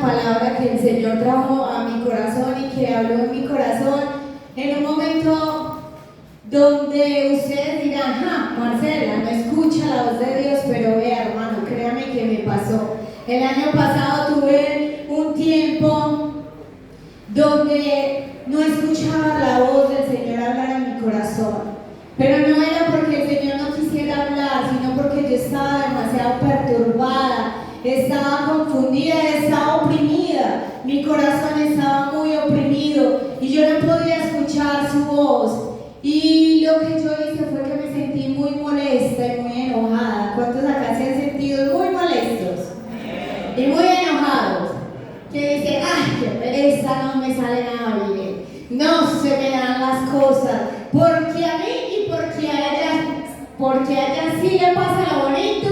palabra que el Señor trajo a mi corazón y que habló en mi corazón en un momento donde ustedes dirán, Marcela, no escucha la voz de Dios, pero vea, hermano, créame que me pasó. El año pasado tuve un tiempo donde no escuchaba la voz del Señor hablar en mi corazón, pero no era porque el Señor no quisiera hablar, sino porque yo estaba demasiado perturbada, estaba confundida, estaba oprimida, mi corazón estaba muy oprimido y yo no podía escuchar su voz. Y lo que yo hice fue que me sentí muy molesta y muy enojada. ¿Cuántos acá se han sentido muy molestos y muy enojados? Que dicen, ay, qué pereza, no me sale nada bien, no se me dan las cosas, porque a mí y porque a ella sí le pasa lo bonito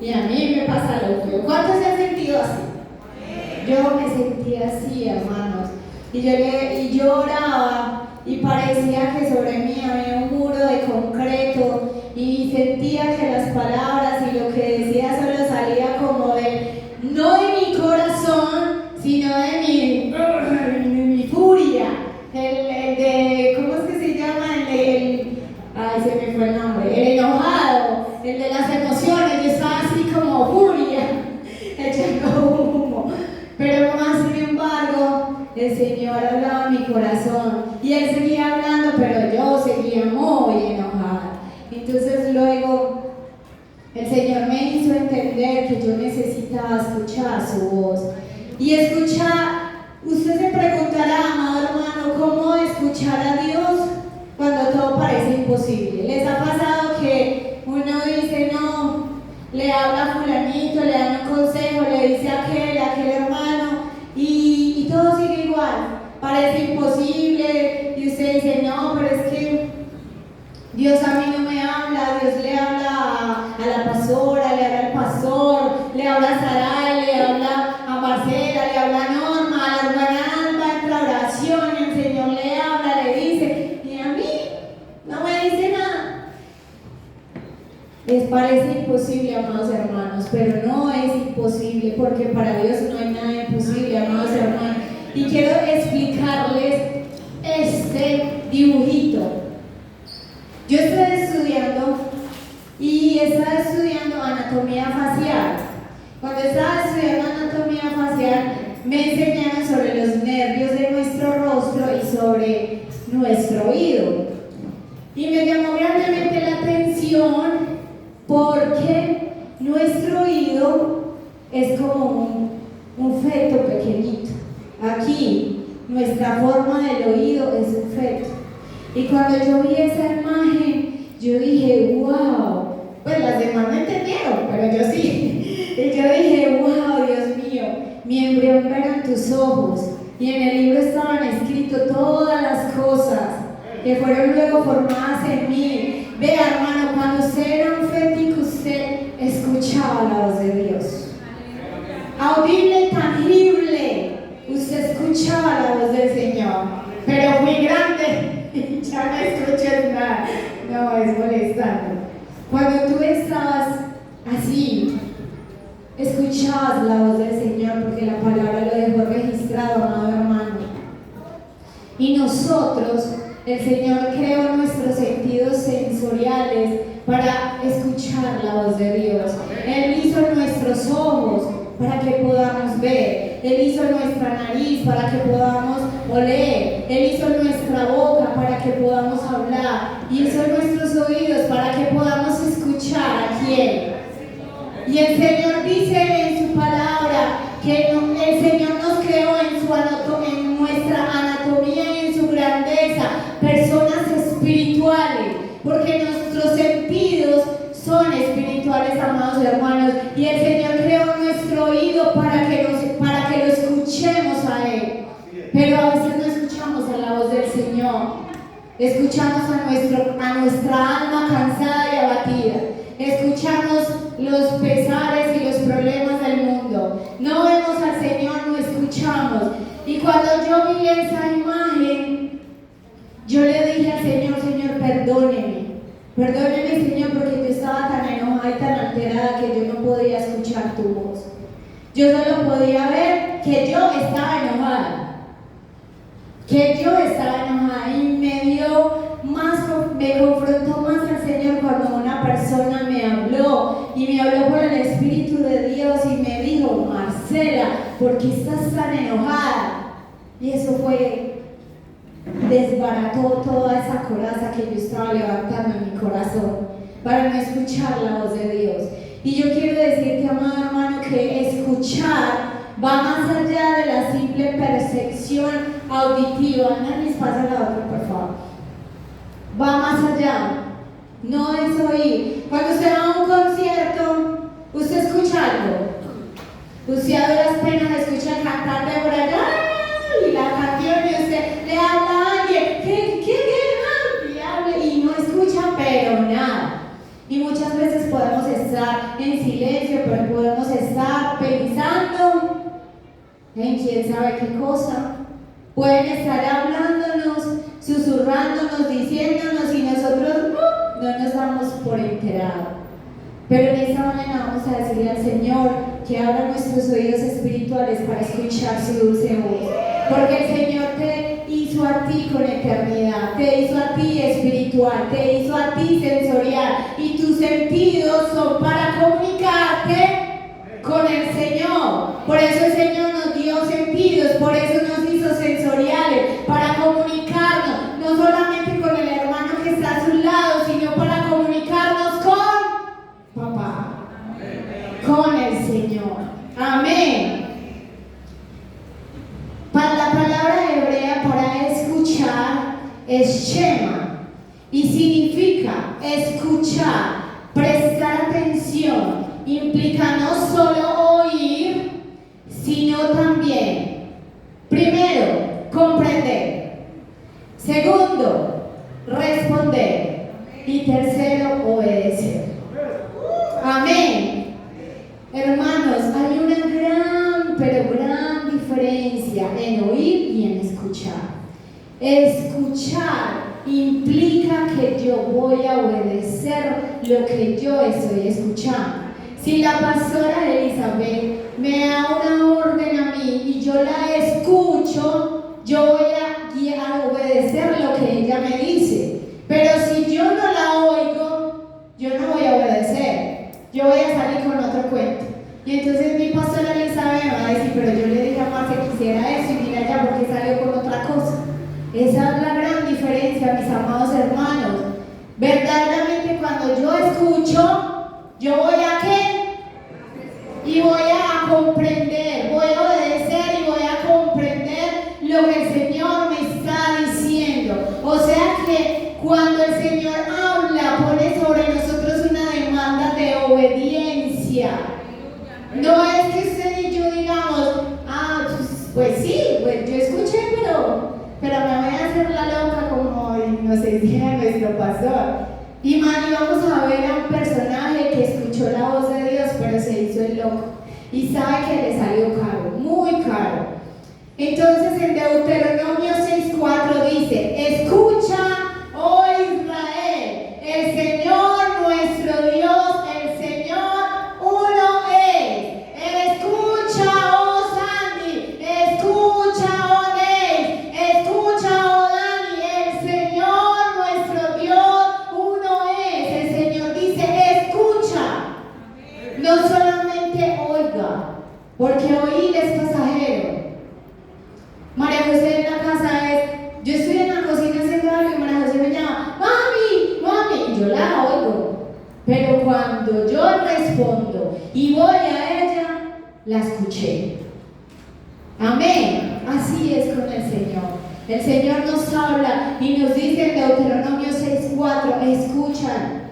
y a mí me pasa lo feo. ¿Cuántos se han sentido así? Yo me sentía así, hermanos, y yo oraba y parecía que sobre mí había un muro de concreto y sentía que las palabras y lo que decía solo salía como no de mi corazón, sino de mi furia, ¿cómo es que se llama? Ay, se me fue el nombre, el enojado, el de las emociones. Yo estaba así como furia, echando humo, pero más sin embargo, el Señor hablaba en mi corazón y Él seguía hablando, pero yo seguía muy enojada. Entonces luego el Señor me hizo entender que yo necesitaba escuchar su voz. Y escuchar, usted se preguntará, amado hermano, ¿cómo escuchar a Dios cuando todo parece imposible? ¿Les ha pasado que uno dice, no, le habla a fulanito, le da un consejo, le dice a aquel hermano, y todo sigue igual? Parece imposible, y usted dice, no, pero es que Dios a mí no me habla, Dios le habla a la pastora, le habla al pastor, le habla a Saray, le habla a Marcela, le habla a Norma, a la hermana Alba, entra a oración, y el Señor le habla, le dice, y a mí no me dice nada. Les parece imposible, amados hermanos, pero no es imposible, porque para Dios no hay nada imposible, amados hermanos. Y quiero explicarles este dibujito. Yo estoy estudiando y estaba estudiando anatomía facial. Cuando estaba estudiando anatomía facial me enseñaron sobre los nervios de nuestro rostro y sobre nuestro oído. Y me llamó grandemente la atención porque nuestro oído es como un feto pequeñito. Aquí, nuestra forma del oído es un feto. Y cuando yo vi esa imagen, yo dije, wow. Pues las demás no entendieron, pero yo sí. Y yo dije, wow, Dios mío, mi embrión eran tus ojos. Y en el libro estaban escritas todas las cosas que fueron luego formadas en mí. Vea, hermano, cuando usted era un fetico, usted escuchaba la voz de Dios. Audible, tangible, usted escuchaba la voz del Señor. Pero muy grande, ya no escuchas nada. No, es molestando. Cuando tú estabas así, escuchabas la voz del Señor, porque la palabra lo dejó registrado, amado hermano. Y nosotros, el Señor creó nuestros sentidos sensoriales para escuchar la voz de Dios. Él hizo nuestros ojos para que podamos ver. Él hizo nuestra nariz para que podamos oler. Él hizo nuestra boca para que podamos hablar. Y hizo nuestros oídos para que podamos escuchar a quién. Y el Señor dice en su palabra que el Señor nos creó en nuestra anatomía y en su grandeza personas espirituales, porque nuestros sentidos son espirituales, amados hermanos, y el Señor creó nuestro oído para que lo escuchemos a Él. Pero a veces no escuchamos a la voz del Señor. Escuchamos a nuestra alma cansada y abatida. Escuchamos los pesares y los problemas del mundo. No vemos al Señor, no escuchamos. Y cuando yo vi esa imagen, yo le dije al Señor, Señor, perdóneme. Perdóneme, Señor, porque yo estaba tan enojada y tan alterada que yo no podía escuchar tu voz. Yo solo podía ver que yo estaba enojada. Que yo estaba enojada y me confrontó más el Señor cuando una persona me habló y me habló por el Espíritu de Dios y me dijo: Marcela, ¿por qué estás tan enojada? Y eso desbarató toda esa coraza que yo estaba levantando en mi corazón para no escuchar la voz de Dios. Y yo quiero decirte, amado hermano, que escuchar va más allá de la simple percepción auditiva. Nadie pasa la otra, por favor. Va más allá. No es oír. Cuando usted va a un concierto, usted escucha algo. Usted a duras penas escucha cantar de por allá y la canción y usted le habla a alguien y no escucha pero nada. Y muchas veces podemos estar en silencio, pero podemos estar pensando en quién sabe qué cosa. Pueden estar hablándonos, susurrándonos, diciéndonos y nosotros no nos damos por enterado. Pero en esta mañana vamos a decirle al Señor que abra nuestros oídos espirituales para escuchar su dulce voz. Porque el Señor te hizo a ti con eternidad, te hizo a ti espiritual, te hizo a ti sensorial y tus sentidos son para comunicarte con el Señor. Por eso el Señor nos dio sentidos, por eso nos hizo sensoriales, para comunicarnos, no solamente con el hermano que está a su lado, sino para comunicarnos con Papá, con el Señor. Amén. La palabra hebrea para escuchar es shema y significa escuchar, prestar atención. Implica no solo oír, sino también, primero, comprender, segundo, responder y tercero, obedecer. Amén. Hermanos, hay una gran diferencia en oír y en escuchar. Escuchar implica que yo voy a obedecer lo que yo estoy escuchando. Si la pastora Elizabeth me da una orden a mí y yo la escucho, yo voy a obedecer lo que ella me dice. Pero si yo no la oigo, yo no voy a obedecer. Yo voy a salir con otro cuento. Y entonces mi pastora Elizabeth me va a decir: pero yo le dije a Marcia que quisiera eso y mira ya porque salió con otra cosa. Esa es la gran diferencia, mis amados hermanos. Verdaderamente cuando yo escucho, yo voy a ¿qué? Y voy a comprender, voy a obedecer y voy a comprender lo que el Señor me está diciendo. O sea que cuando el Señor habla, pone sobre nosotros una demanda de obediencia. No es que usted y yo digamos: pues sí, pues yo escuché, pero me voy a hacer la loca como nos decía nuestro pastor. Y vamos a ver a un personaje que escuchó la voz de Dios, pero se hizo el loco. Y sabe que le salió caro, muy caro. Entonces en Deuteronomio 6:4 dice: escucha, oh Israel, el Señor nuestro Dios, el Señor uno es. Escucha, oh Sandy, escucha, oh Ney, escucha, oh Dani, el Señor nuestro Dios uno es. El Señor dice: escucha, no solamente oiga, porque oír es pasajero. María José en la casa yo estoy en la cocina haciendo algo y María José me llama: mami, y yo la oigo, pero cuando yo respondo y voy a ella, la escuché. Amén. Así es con el Señor. El Señor nos habla y nos dice en Deuteronomio 6:4: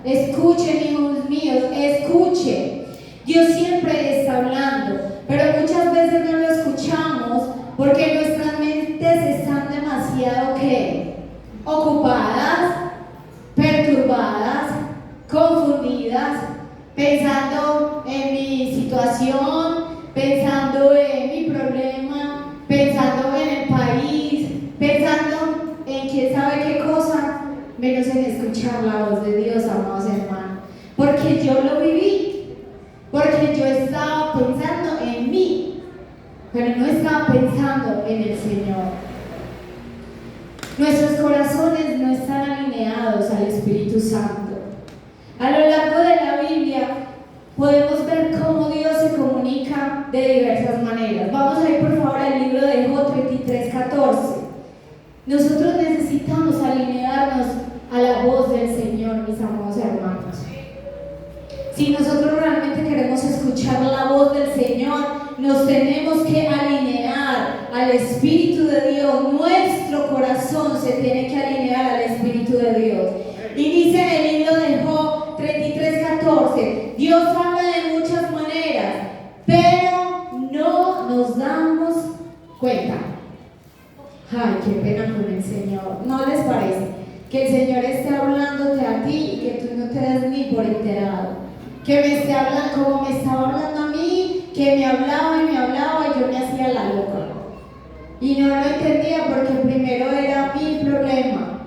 escuchen, hijos míos, escuchen. Dios siempre está hablando, pero muchas veces no lo escuchamos porque nuestras mentes están demasiado ocupadas, perturbadas, confundidas, pensando en mi situación, pensando en mi problema, pensando en el país, pensando en quién sabe qué cosa, menos en escuchar la voz de Dios, amados hermanos. Porque yo lo viví, porque yo estaba pensando en mí, pero no estaba pensando en el Señor. Nuestros corazones no están alineados al Espíritu Santo. A lo largo de la Biblia podemos ver cómo Dios se comunica de diversas maneras. Vamos a ir por favor al libro de Job 33:14. Nosotros necesitamos alinearnos a la voz del Señor, mis amados hermanos. Si nosotros realmente queremos escuchar la voz del Señor, nos tenemos que alinear al Espíritu de Dios. Nuestro corazón se tiene que alinear al Espíritu de Dios. Y dice en el libro de Job 33:14, Dios habla de muchas maneras, pero no nos damos cuenta. Ay, qué pena con el Señor. ¿No les parece? Que el Señor esté hablándote a ti y que tú no te des ni por enterado. Que me esté hablando como me estaba hablando a mí, que me hablaba y yo me hacía la loca. Y no lo entendía porque primero era mi problema.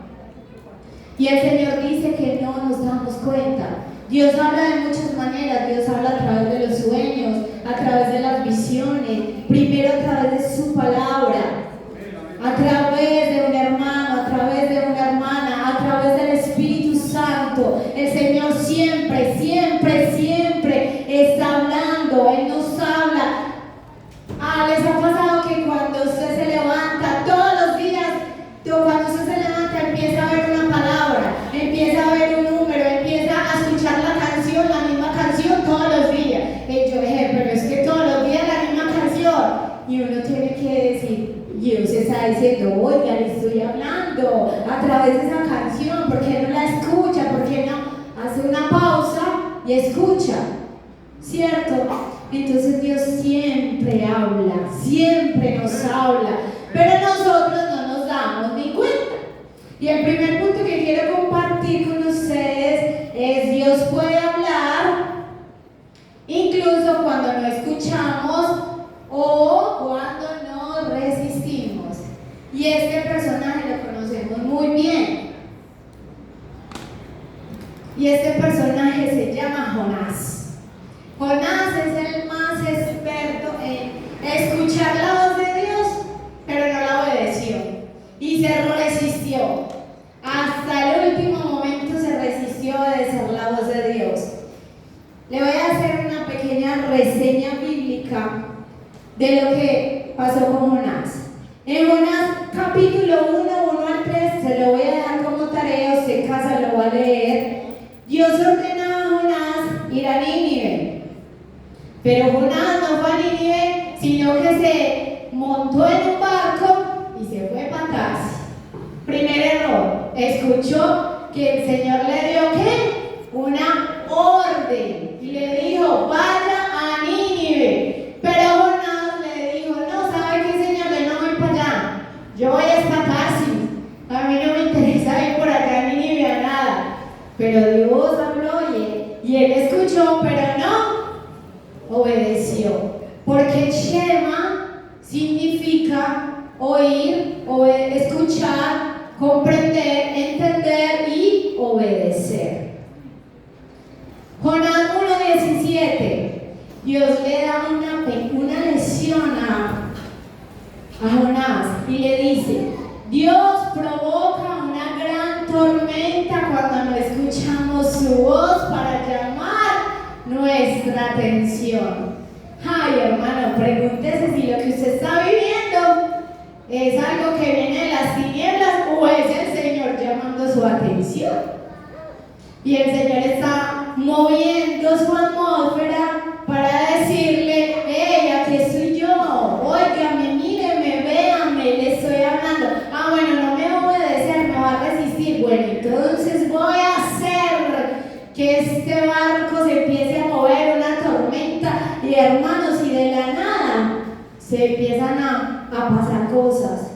Y el Señor dice que no nos damos cuenta. Dios habla de muchas maneras. Dios habla a través de los sueños, a través de las visiones, primero a través de su palabra, a través de un hermano, a través de una hermana, a través del Espíritu Santo. El Señor siempre, siempre, siempre está hablando. Él nos habla. ¿Les ha pasado que cuando usted se levanta todos los días, cuando usted se levanta empieza a ver una palabra, empieza a ver un número, empieza a escuchar la misma canción todos los días? Y yo dije, pero es que todos los días la misma canción. Y uno tiene que decir, y uno se está diciendo, oiga, le estoy hablando a través de esa canción, ¿por qué no la escucha? ¿Por qué no hace una pausa y escucha? ¿Cierto? Entonces Dios siempre habla, siempre nos habla, pero nosotros no nos damos ni cuenta. Y el primer punto que quiero compartir con ustedes es: Dios puede hablar incluso cuando no escuchamos o cuando no resistimos. Y este personaje lo conocemos muy bien. Y este personaje se llama Jonás. Jonás es el más experto en escuchar la voz de Dios, pero no la obedeció y se resistió. Hasta el último momento se resistió a obedecer la voz de Dios. Le voy a hacer una pequeña reseña bíblica de lo que pasó con Jonás. En Jonás capítulo 1 al 3, se lo voy a dejar como tarea, usted en casa lo va a leer. Dios ordenaba a Jonás ir a Nínive. Pero Jonás no fue a Nínive, sino que se montó en un barco y se fue para atrás. Primer error, escuchó que el Señor le dio ¿qué? Una orden y le dijo, vaya a Nínive. Pero Jonás le dijo, no, ¿sabe qué, Señor? Yo no voy para allá, yo voy hasta Tarsis, a mí no me interesa ir por allá a Nínive a nada. Pero Dios habló y él escuchó, pero no obedeció, porque Shema significa oír, escuchar, comprender, entender y obedecer. Jonás 1:17, Dios le da una lección a Jonás y le dice: Dios provoca una gran tormenta cuando no escuchamos su voz para llamar nuestra atención. Ay, hermano, pregúntese si lo que usted está viviendo es algo que viene de las tinieblas o es el Señor llamando su atención. Y el Señor está moviendo su atmósfera para decirle: hey, aquí estoy yo, óigame, míreme, véame, le estoy hablando. Ah, bueno, no me va a obedecer, me va a resistir. Bueno, entonces voy a hacer que este barco se empiece a mover, una tormenta, y hermanos, y de la nada se empiezan a pasar cosas.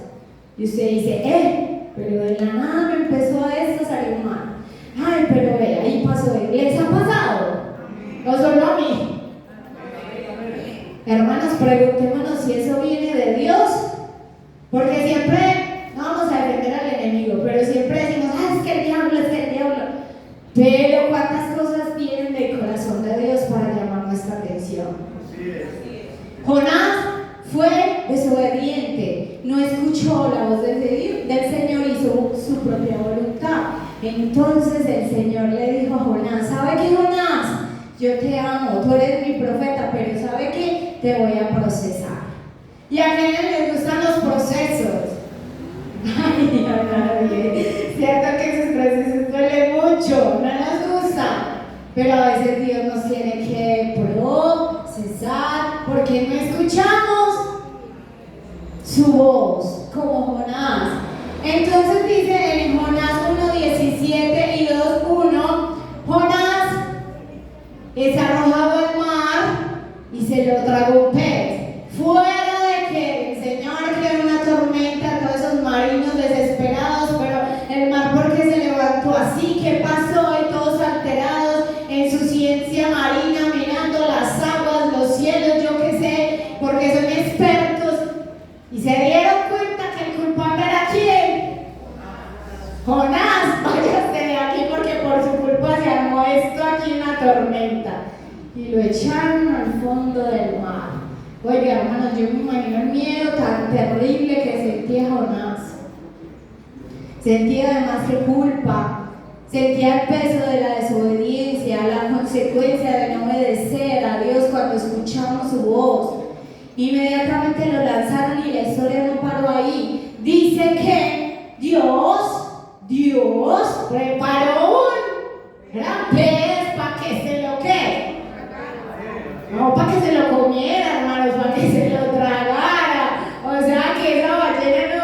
Y usted dice, pero de la nada me empezó a esto salir mal. Ay, pero ve, ahí pasó. ¿Les ha pasado? ¿O solo a mí? Hermanos, preguntémonos si eso viene de Dios. Porque siempre, no vamos a defender al enemigo, pero siempre decimos, es que el diablo, es que el diablo. Pero ¿cuántas cosas vienen del corazón de Dios para llamar nuestra atención? Jonás fue desobediente, no escuchó la voz del Señor, hizo su propia voluntad. Entonces el Señor le dijo a Jonás: ¿sabe qué, Jonás? Yo te amo, tú eres mi profeta, pero ¿sabe qué? Te voy a procesar. ¿Y a quiénes les gustan los procesos? Ay, a nadie. Cierto que esos procesos duelen mucho, no nos gusta. Pero a veces Dios nos tiene que procesar porque no escuchamos su voz, como Jonás. Entonces dice en Jonás 1:17 y 2:1, Jonás es arrojado al mar y se lo tragó un pez. Fuera de que el Señor creó una tormenta, todos esos marinos desesperados, pero el mar, porque se levantó así, ¿qué pasó? Y todos alterados en su ciencia marina, mirando las aguas, los cielos, yo qué sé, porque son expertos, y se dieron cuenta que el culpable era ¿quién? Jonás. Váyase de aquí porque por su culpa se armó esto aquí, una tormenta, y lo echaron al fondo del mar. Oiga, hermanos, yo me imagino el miedo tan terrible que sentía Jonás. Sentía además que culpa, sentía el peso de la desobediencia, la consecuencia de no obedecer a Dios cuando escuchamos su voz. Inmediatamente lo lanzaron y la historia no paró ahí. Dice que Dios preparó un gran pez para que se lo ¿qué? No, para que se lo comiera, hermanos, para que se lo tragara. O sea que esa ballena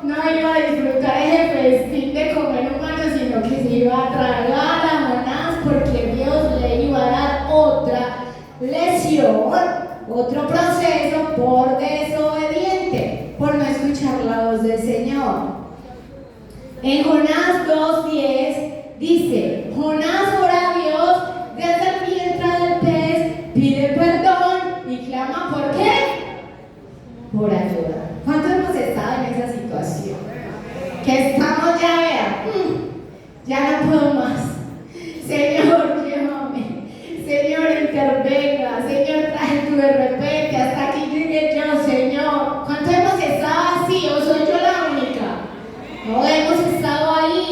no iba a disfrutar ese festín de comer humano, sino que se iba a tragar a Jonás, porque Dios le iba a dar otra lesión, otro proceso por desobediente, por no escuchar la voz del Señor. En Jonás 2:10 dice: Jonás ora a Dios desde el vientre del pez, pide perdón y clama ¿por qué? Por ayuda. ¿Cuántos hemos estado en esa situación? Que estamos ya no puedo más. Señor, llévame. Señor, intervenga. Señor, traje tu de repente. Hasta aquí llegué yo, Señor. ¿Cuántos hemos estado así? ¿O soy yo la única? No, hemos estado ahí.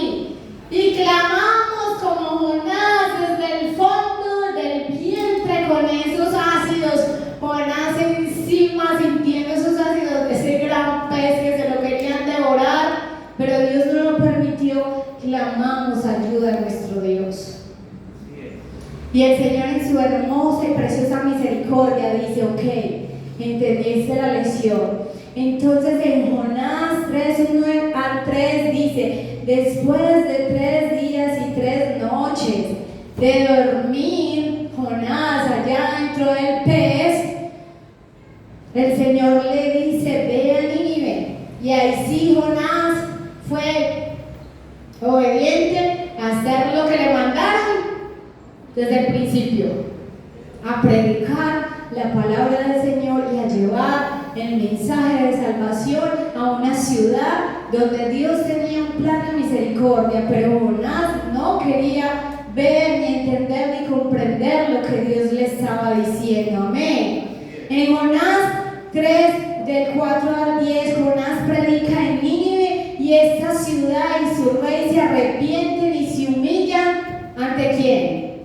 Y clamamos como Jonás desde el fondo del vientre con esos ácidos. Jonás encima sintiendo esos ácidos de ese gran pez que se lo querían devorar. Pero Dios no lo permitió. Clamamos ayuda a nuestro Dios. Y el Señor en su hermosa y preciosa misericordia dice: ok, entendiste la lección. Entonces en Jonás 3:1-3 dice: después de 3 días y 3 noches de dormir Jonás allá dentro del pez, el Señor le dice: ve a Nínive. Y ahí sí Jonás fue obediente a hacer lo que le mandaron desde el principio, a predicar la palabra del Señor y a llevar el mensaje de salvación a una ciudad donde Dios tenía un plan de misericordia. Pero Jonás no quería ver, ni entender, ni comprender lo que Dios le estaba diciendo. Amén. En Jonás 3, del 4 al 10, Jonás predica en Nínive, y esta ciudad y su rey se arrepienten y se humillan ¿ante quién?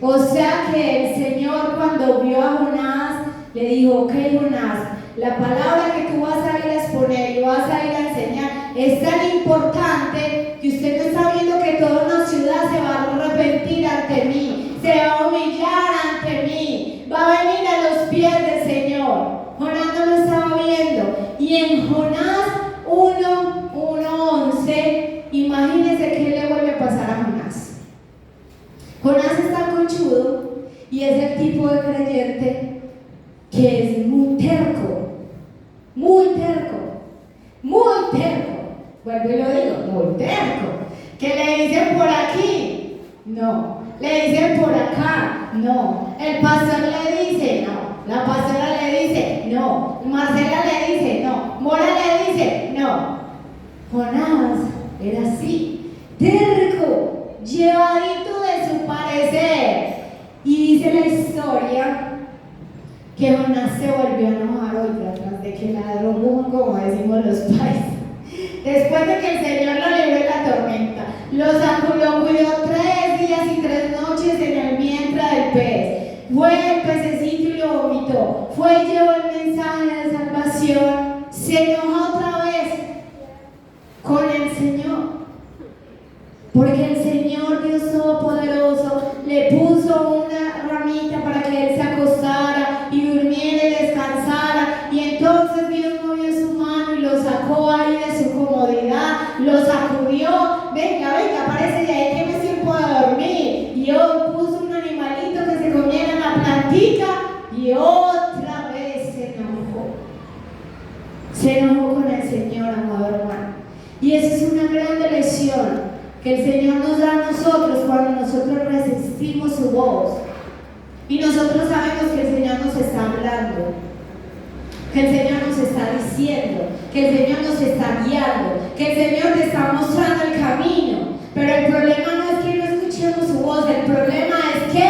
O sea que el Señor, cuando vio a Jonás, le dijo: ok, Jonás, la palabra que tú vas a ir a exponer y vas a ir a enseñar es tan importante que usted no está viendo que toda una ciudad se va a arrepentir ante mí, se va a humillar ante mí, va a venir a los pies del Señor. Jonás no lo estaba viendo. Y en Jonás 1:11, imagínense qué le vuelve a pasar a Jonás. Jonás está conchudo y es el tipo de creyente que es muy terco, muy terco, muy terco. Vuelvo y lo digo, muy terco. Que le dicen por aquí, no. Le dicen por acá, no. El pastor le dice, no. La pastora le dice, no. Marcela le dice, no. Mora le dice, no. Jonás era así, terco, llevadito de su parecer. Y dice la historia que Jonás se volvió a enojar, oiga, tras de que la como decimos los países. Después de que el Señor lo libró de la tormenta, lo cuidó 3 días y 3 noches en el vientre del pez. Fue el pececito y lo vomitó. Fue y llevó el mensaje de salvación. Se enojó otra vez con el Señor. Porque el Señor Dios Todopoderoso le puso una ramita para que él se acostara y durmiera y descansara. Y entonces Dios movió su mano y lo sacó ahí de su comodidad, lo sacudió. Venga, parece de ahí que me sirvo de dormir. Y hoy puso un animalito que se comiera la plantica y otra vez se enojó. Se enojó con el Señor, amado hermano. Y esa es una gran lección que el Señor nos da a nosotros cuando nosotros resistimos su voz. Y nosotros sabemos que el Señor nos está hablando, que el Señor nos está diciendo, que el Señor nos está guiando, que el Señor te está mostrando el camino. Pero el problema no es que no escuchemos su voz, el problema es que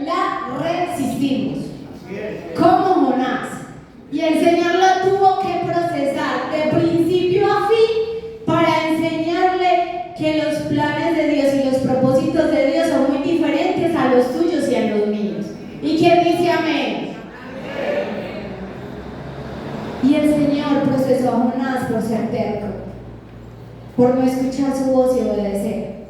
la resistimos. Como Jonás. Y el Señor lo tuvo que procesar de principio a fin para enseñarle que los planes de Dios y los propósitos de Dios son muy diferentes a los tuyos y a los míos. ¿Y quién dice amén? Y el Señor procesó a Jonás por ser terco, por no escuchar su voz y obedecer.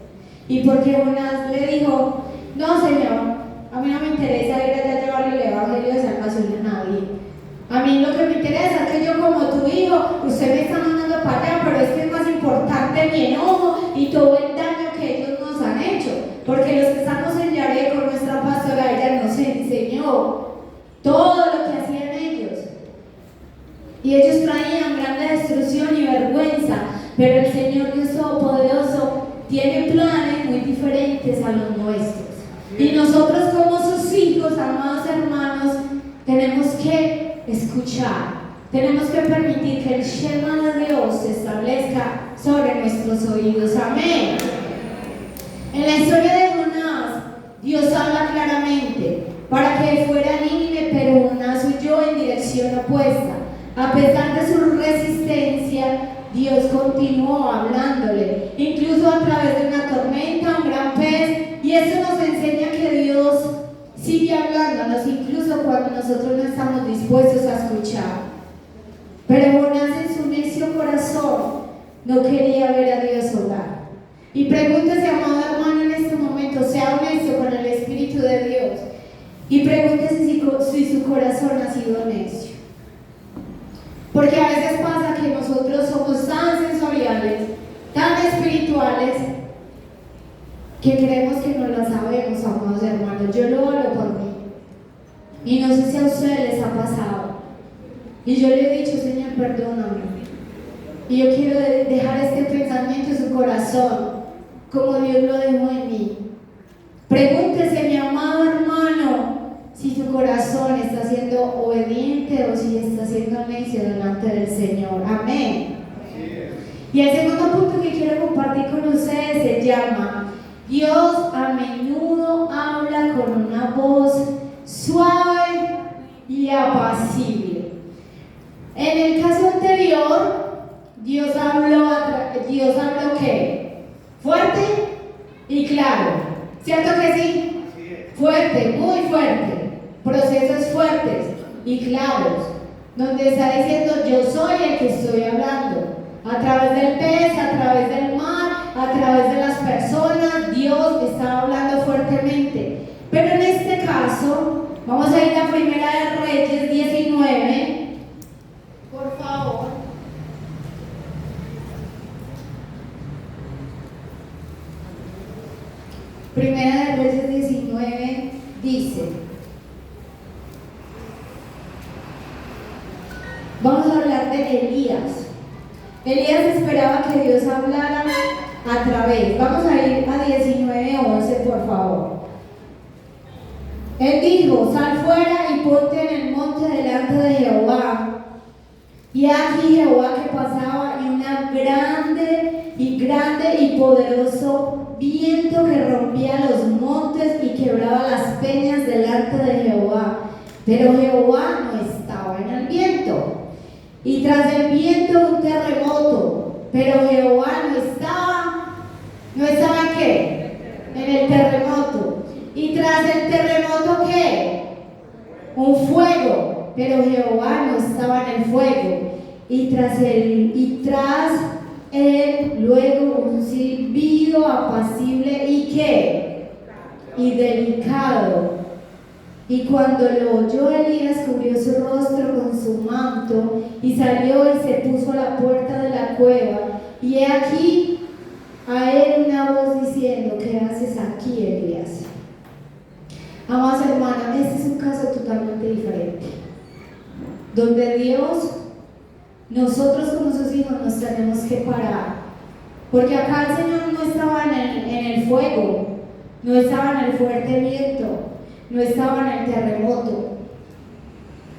Y porque Jonás le dijo: no, Señor, a mí no me interesa ir allá a llevarle el evangelio de salvación a nadie. A mí lo que me interesa es que yo, como tu hijo, usted me está mandando para allá, pero es que es más importante mi enojo y todo el daño que ellos nos han hecho. Porque los que estamos en Yare con nuestra pastora, ella nos enseñó todo lo que hacían ellos. Y ellos traían grande destrucción y vergüenza. Pero el Señor Dios Todopoderoso tiene planes muy diferentes a los nuestros. Y nosotros, como sus hijos, amados hermanos, tenemos que escuchar. Tenemos que permitir que el Shema de Dios se establezca sobre nuestros oídos. Amén. En la historia de Jonás, Dios habla claramente para que él fuera a Nínive, pero Jonás huyó en dirección opuesta. A pesar de su resistencia, Dios continuó hablándole, incluso a través de una tormenta, un gran pez. Y eso nos enseña que Dios sigue hablándonos, incluso cuando nosotros no estamos dispuestos a escuchar. Pero Jonás, en su necio corazón, no quería ver a Dios obrar. Y pregúntese, amado hermano, en este momento, sea honesto con el Espíritu de Dios y pregúntese si su corazón ha sido necio. Porque a veces pasa que nosotros somos tan sensoriales, tan espirituales, que creemos que no la sabemos, amados hermanos. Yo lo hablo por mí. Y no sé si a ustedes les ha pasado. Y yo le he dicho: Señor, perdóname. Y yo quiero dejar este pensamiento en su corazón, como Dios lo dejó en mí. Pregúntese, mi amado hermano, si su corazón está siendo obediente o si está siendo necio delante del Señor. Amén. Y el segundo punto que quiero compartir con ustedes se llama: Dios a menudo habla con una voz suave y apacible. En el caso anterior, Dios habló ¿qué? Fuerte y claro. ¿Cierto que sí? Fuerte, muy fuerte. Procesos fuertes y claros, donde está diciendo: yo soy el que estoy hablando. A través del pez, a través del mar, a través de las personas, Dios está hablando fuertemente. Pero en este caso, vamos a ir a Primera de Reyes 19, por favor. Primera de Reyes 19 dice: vamos a hablar de Elías. Elías esperaba que Dios hablara a través. Vamos a ir a 19:11, por favor. Él dijo: sal fuera y ponte en el monte delante de Jehová. Y aquí Jehová que pasaba, y una grande y poderoso viento que rompía los montes y quebraba las peñas delante de Jehová. Pero Jehová no estaba en el viento. Y tras el viento un terremoto, pero Jehová no estaba ¿en qué? En el terremoto. Y tras el terremoto ¿qué? Un fuego, pero Jehová no estaba en el fuego. Y tras él luego un silbido apacible y ¿qué? Y delicado. Y cuando lo oyó Elías, cubrió su rostro con su manto y salió y se puso a la puerta de la cueva. Y he aquí a él una voz diciendo: ¿qué haces aquí, Elías? Amados hermanos, este es un caso totalmente diferente, donde Dios, nosotros como sus hijos, nos tenemos que parar, porque acá el Señor no estaba en el fuego, no estaba en el fuerte viento, no estaba en el terremoto.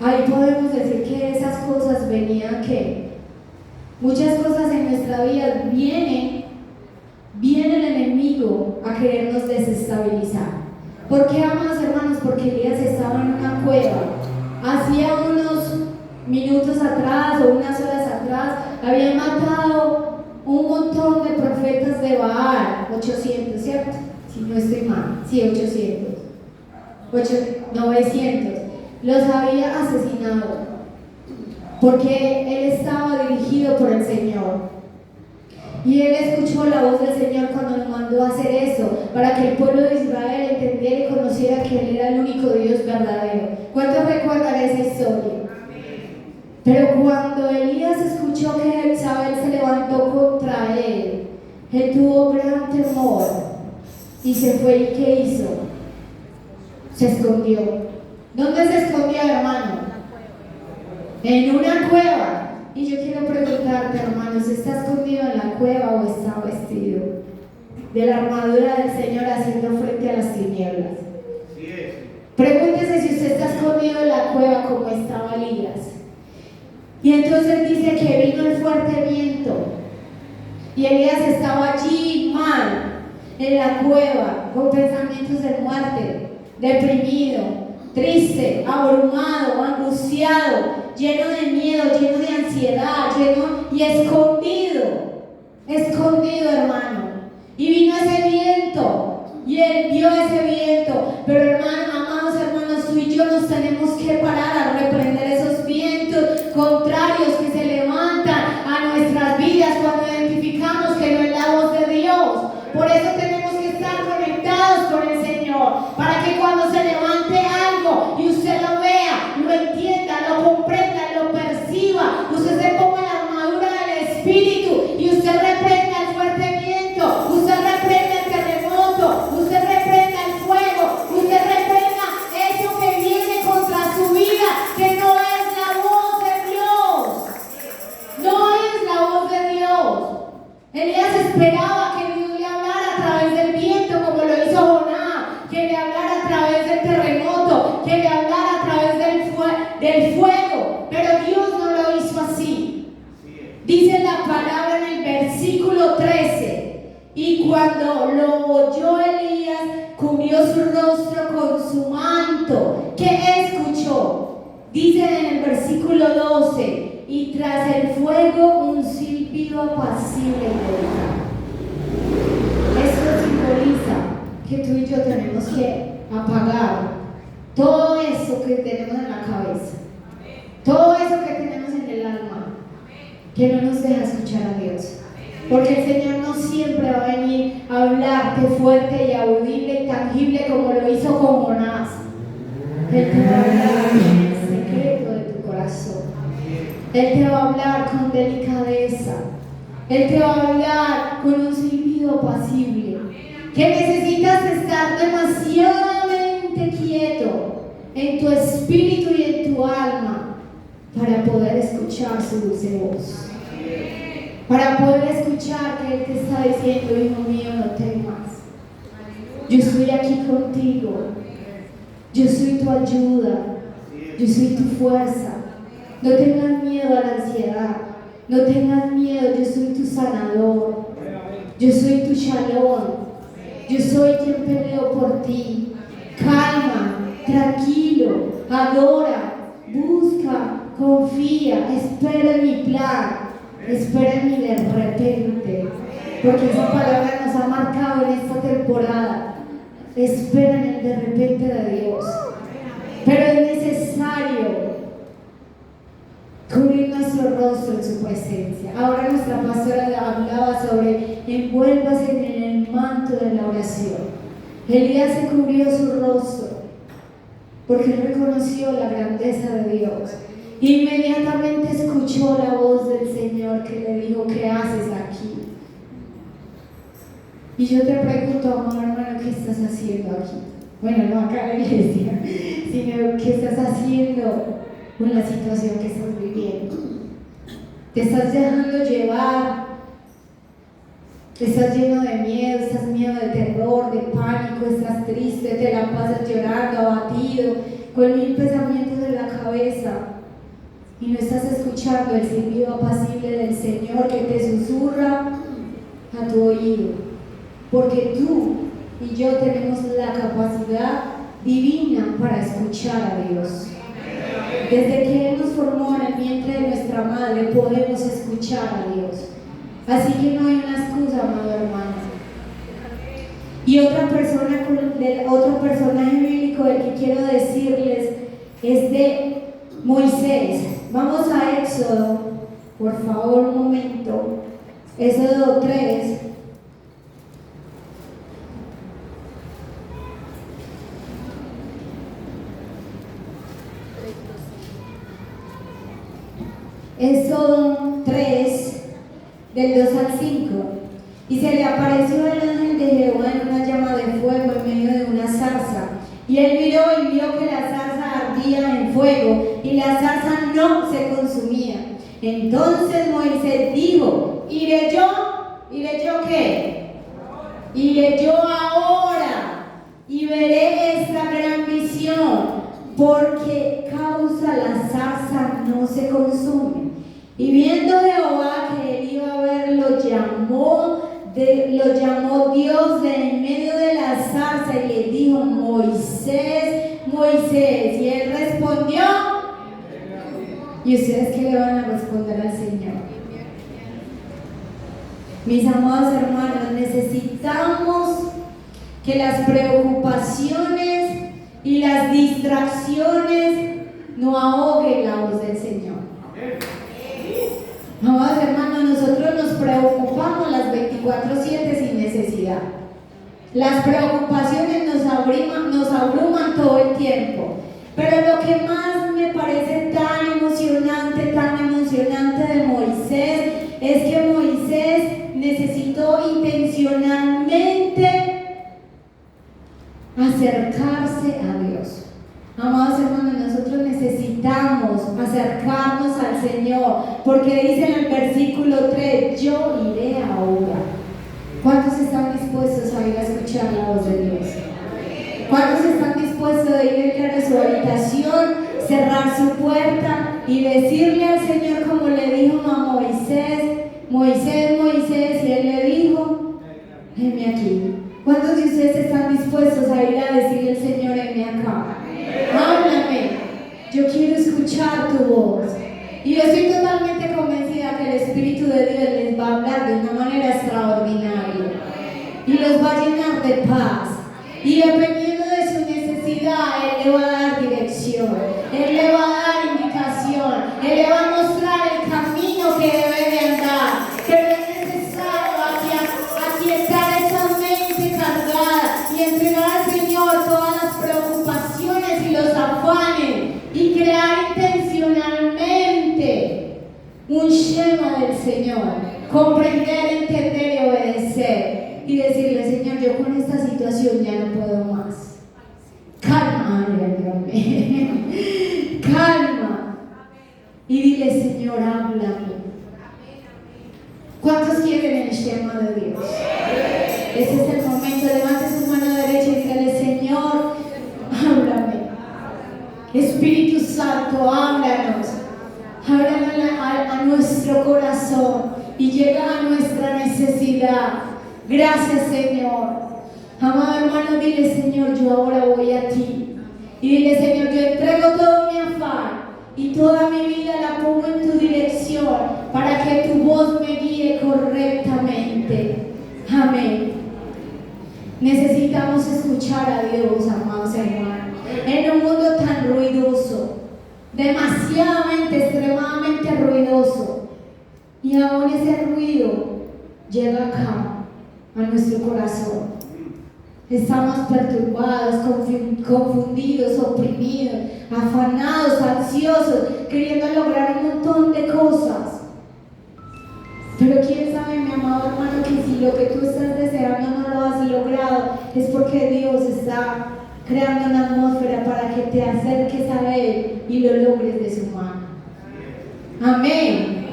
Ahí podemos decir que esas cosas venían que muchas cosas en nuestra vida viene el enemigo a querernos desestabilizar. ¿Por qué, amados hermanos? Porque Elías estaba en una cueva. Hacía unos minutos atrás o unas horas atrás habían matado un montón de profetas de Baal, 800, ¿cierto? Si no estoy mal, sí, 900, los había asesinado porque él estaba dirigido por el Señor. Y él escuchó la voz del Señor cuando lo mandó a hacer eso, para que el pueblo de Israel entendiera y conociera que él era el único Dios verdadero. ¿Cuántos recuerdan esa historia? Pero cuando Elías escuchó que Jezabel se levantó contra él tuvo gran temor y se fue. ¿Y qué hizo? Se escondió. ¿Dónde se escondió, hermano? En una cueva. Y yo quiero preguntarte, hermano, ¿se está escondido en la cueva o está vestido de la armadura del Señor haciendo frente a las tinieblas? Sí es. Pregúntese si usted está escondido en la cueva como estaba Elías. Y entonces dice que vino el fuerte viento y Elías estaba allí mal, en la cueva, con pensamientos de muerte, deprimido, triste, abrumado, angustiado, lleno de miedo, lleno de ansiedad, y escondido, hermano. Y vino ese viento, y él vio ese viento. Pero hermano, amados hermanos, tú y yo nos tenemos que parar a reprender esos vientos contrarios que se levantan a nuestras vidas cuando identificamos que no es la voz de Dios. Por eso tenemos que estar conectados con el Señor, para que cuando se levante algo y usted lo vea, lo entienda, lo comprenda, lo perciba, usted se ponga la armadura del Espíritu y usted reprenda el fuerte viento, usted reprenda el terremoto, usted reprenda el fuego, usted reprenda eso que viene contra su vida, que no es la voz de Dios. No es la voz de Dios. Elías esperaba que Dios le hablara a través del viento, como lo hizo Jonás, que le hablara a través del terremoto, que le hablara a través del fuego, pero Dios no lo hizo así. Dice la palabra en el versículo 13: y cuando lo oyó Elías, cubrió su rostro con su manto. ¿Qué escuchó? Dice en el versículo 12: y tras el fuego un silbido apacible y delicado. Esto simboliza que tú y yo tenemos que apagar todo eso que tenemos en la cabeza, todo eso que tenemos en el alma, que no nos deja escuchar a Dios. Porque el Señor no siempre va a venir a hablarte fuerte y audible y tangible como lo hizo con Jonás. Él te va a hablar en el secreto de tu corazón. Él te va a hablar con delicadeza. Él te va a hablar con un silbido apacible. Que necesitas estar demasiadamente quieto en tu espíritu y en tu alma para poder escuchar su dulce voz. Para poder escuchar que Él te está diciendo: hijo mío, no temas. Yo estoy aquí contigo. Yo soy tu ayuda. Yo soy tu fuerza. No tengas miedo a la ansiedad. No tengas miedo, yo soy tu sanador. Yo soy tu shalom. Yo soy quien peleo por ti. Calma, tranquilo, adora, busca, confía, espera en mi plan, espera en mi de repente, porque esa palabra nos ha marcado en esta temporada. Espera en el de repente de Dios, pero es necesario cubrir nuestro rostro en su presencia. Ahora nuestra pastora hablaba sobre envuélvase en el manto de la oración. Elías se cubrió su rostro porque él reconoció la grandeza de Dios. Inmediatamente escuchó la voz del Señor que le dijo: ¿qué haces aquí? Y yo te pregunto, amado hermano, ¿qué estás haciendo aquí? Bueno, no acá en la iglesia, sino ¿qué estás haciendo con la situación que estás viviendo? ¿Te estás dejando llevar? ¿Estás lleno de miedo? ¿Estás miedo de terror, de pánico? ¿Estás triste? ¿Te la pasas llorando, abatido, con mil pensamientos en la cabeza? Y no estás escuchando el silbido apacible del Señor que te susurra a tu oído. Porque tú y yo tenemos la capacidad divina para escuchar a Dios. Desde que Él nos formó en el vientre de nuestra madre podemos escuchar a Dios. Así que no hay una excusa, amado hermano. Y otro personaje bíblico del que quiero decirles es de Moisés. Vamos a Éxodo, por favor, un momento. Éxodo 3. Éxodo 3, del 2 al 5. Y se le apareció el ángel de Jehová en una llama de fuego en medio de una zarza. Y él miró y vio que la zarza ardía en fuego y la zarza no se consumía. Entonces Moisés dijo: ¿Iré yo? ¿Iré yo qué? Iré yo ahora y veré esta gran visión, porque causa la zarza no se consume. Y viendo Jehová que él iba a ver, lo llamó Dios de en medio de la zarza y le dijo: Moisés, Moisés. Y él respondió. ¿Y ustedes qué le van a responder al Señor? Mis amados hermanos, necesitamos que las preocupaciones y las distracciones no ahoguen la voz del Señor. Amados hermanos, nosotros nos preocupamos las 24/7 sin necesidad. Las preocupaciones nos abruman todo el tiempo. Pero lo que más me parece tan emocionante de Moisés es que Moisés necesitó intencionalmente acercarse a Dios. Amados hermanos, nosotros necesitamos acercarnos al Señor, porque dice en el versículo 3: yo iré ahora. ¿Cuántos están dispuestos a ir a escuchar la voz de Dios? ¿Cuántos están dispuestos a ir a su habitación, cerrar su puerta y decirle al Señor como le dijo a Moisés: Moisés, Moisés? Y él le dijo: heme aquí. ¿Cuántos de ustedes están dispuestos a ir a decirle al Señor: heme acá? Háblame, yo quiero escuchar tu voz. Y yo estoy totalmente convencida que el Espíritu de Dios les va a hablar de una manera extraordinaria y los va a llenar de paz. Y dependiendo de su necesidad, Él le va a dar dirección, Él le va a dar indicación, Él le va a mostrar el camino que debe de andar. Pero es necesario aquietar esa mente cargada y entregar al Señor todas las preocupaciones y los afanes y crear intencionalmente un shema del Señor, comprender, entender y obedecer. Y decirle: Señor, yo con esta situación ya no puedo más. Calma, calma. Y dile: Señor, háblame. ¿Cuántos quieren el shema de Dios? Ese es el momento. Levante su mano derecha y dígale: Señor, háblame. Espíritu Santo, háblanos. Háblanos a nuestro corazón y llega a nuestra necesidad. Gracias, Señor. Amado hermano, dile: Señor, yo ahora voy a ti. Y dile: Señor, yo entrego todo mi afán y toda mi vida la pongo en tu dirección para que tu voz me guíe correctamente. Amén. Necesitamos escuchar a Dios, amados hermanos, en un mundo tan ruidoso, demasiadamente, extremadamente ruidoso, y aún ese ruido llega acá, a nuestro corazón. Estamos perturbados, confundidos, oprimidos, afanados, ansiosos, queriendo lograr un montón de cosas. Pero quién sabe, mi amado hermano, que si lo que tú estás deseando no lo has logrado, es porque Dios está creando una atmósfera para que te acerques a Él y lo logres de su mano. Amén.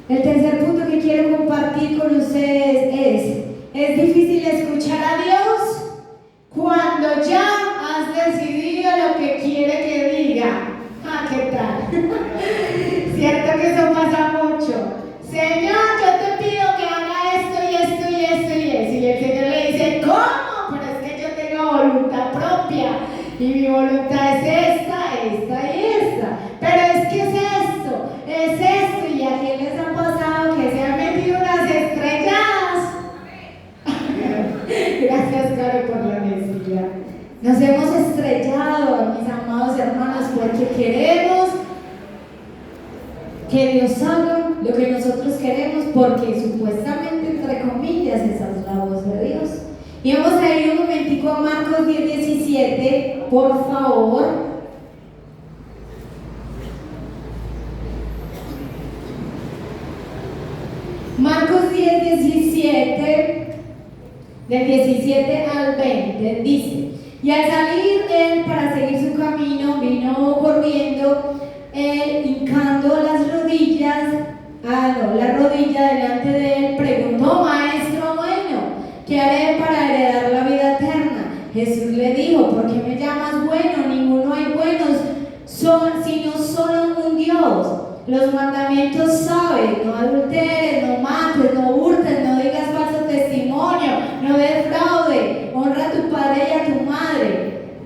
El tercer punto que quiero compartir con ustedes es difícil escuchar a Dios cuando ya has decidido lo que quiere que diga. ¿Qué tal? Cierto que eso pasa mucho. Señor, yo te pido que haga esto y esto y esto y esto. Y el Señor le dice, ¿cómo? Pero es que yo tengo voluntad propia y mi voluntad es esta y esta. Pero es que es esto. ¿Y a quién les ha pasado que se han metido unas estrelladas? Gracias, Caro, por la honestidad. Nos hemos estrellado, mis amados hermanos, porque queremos que Dios haga lo que nosotros queremos, porque supuestamente, entre comillas, esa es la voz de Dios. Y vamos a ir un momentico a Marcos 10:17, por favor. Marcos 10:17, del 17 al 20, dice: y al salir él para seguir su camino, vino corriendo, hincando la rodilla delante de él, preguntó: Maestro bueno, ¿qué haré para heredar la vida eterna? Jesús le dijo: ¿por qué me llamas bueno? Ninguno hay buenos, sino solo un Dios. Los mandamientos sabes: no adulteres, no mates, no hurtes, no digas falso testimonio, no defraude, honra a tu padre y a tu madre.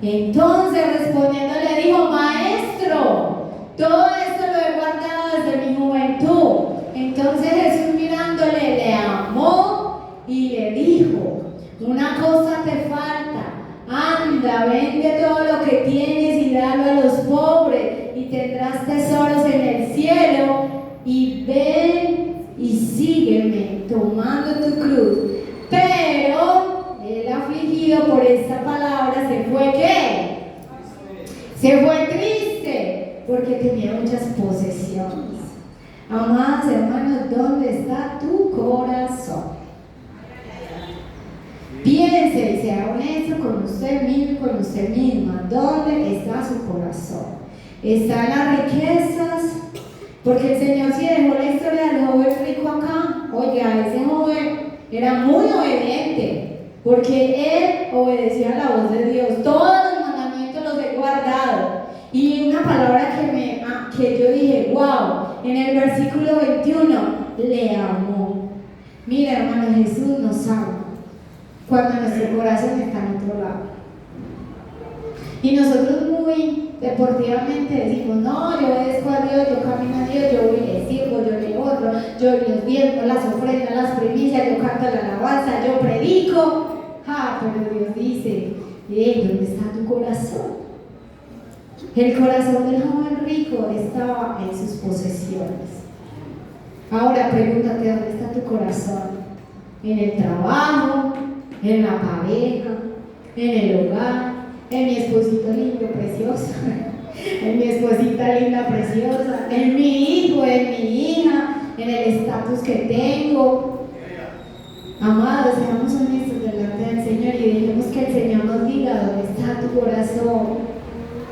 Entonces respondiendo le dijo: Maestro, todo esto lo he guardado desde mi juventud. Entonces Jesús mirándole le amó y le dijo: una cosa te falta, anda, vende todo lo que tienes y dalo a los pobres y tendrás tesoros en el cielo, y ven y sígueme tomando tu cruz. Pero el afligido por esta palabra se fue ¿qué? Se fue triste porque tenía muchas posesiones. Amados hermanos, ¿dónde está tu corazón? Piense y sea honesto con usted mismo y con usted misma. ¿Dónde está su corazón? ¿Está en las riquezas? Porque el Señor sí dejó la historia del joven rico acá. Oiga, ese joven era muy obediente, porque él obedeció a la voz de Dios. Todos los mandamientos los he guardado. Y una palabra que yo dije, wow, en el versículo 21, le amó. Mira, hermano, Jesús nos ama cuando nuestro corazón está en otro lado. Y nosotros muy deportivamente decimos: no, yo obedezco a Dios, yo camino a Dios, yo voy y le sirvo, yo le honro, yo los diezmos, las ofrendas, las primicias, yo canto la alabanza, yo predico. Pero Dios dice: ¿dónde está tu corazón? El corazón del joven rico estaba en sus posesiones. Ahora pregúntate: ¿dónde está tu corazón? ¿En el trabajo? ¿En la pareja? ¿En el hogar? ¿En mi esposito lindo, precioso? ¿En mi esposita linda, preciosa? ¿En mi hijo, en mi hija? ¿En el estatus que tengo? Amados, seamos honestos delante del Señor y dejemos que el Señor nos diga: ¿dónde está tu corazón?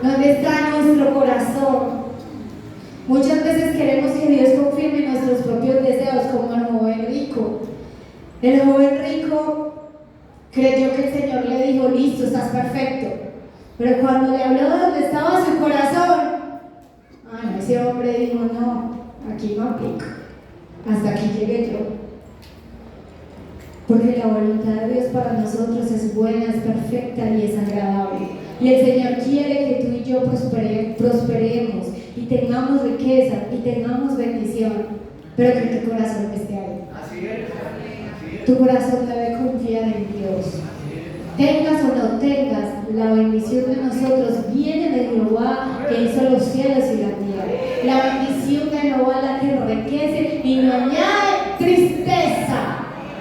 ¿Dónde está nuestro corazón? Muchas veces queremos que Dios confirme nuestros propios deseos, como el joven rico. El joven rico creyó que el Señor le dijo: listo, estás perfecto. Pero cuando le habló de dónde estaba su corazón, ese hombre dijo: no, aquí no aplico, hasta aquí llegué yo. Porque la voluntad de Dios para nosotros es buena, es perfecta y es agradable. Y el Señor quiere que tú y yo prosperemos y tengamos riqueza y tengamos bendición, pero que tu corazón esté ahí. Así es. Tu corazón debe confiar en Dios. Tengas o no tengas, la bendición de nosotros viene de Jehová, que hizo los cielos y la tierra. La bendición de Jehová es la que enriquece y no añade tristeza.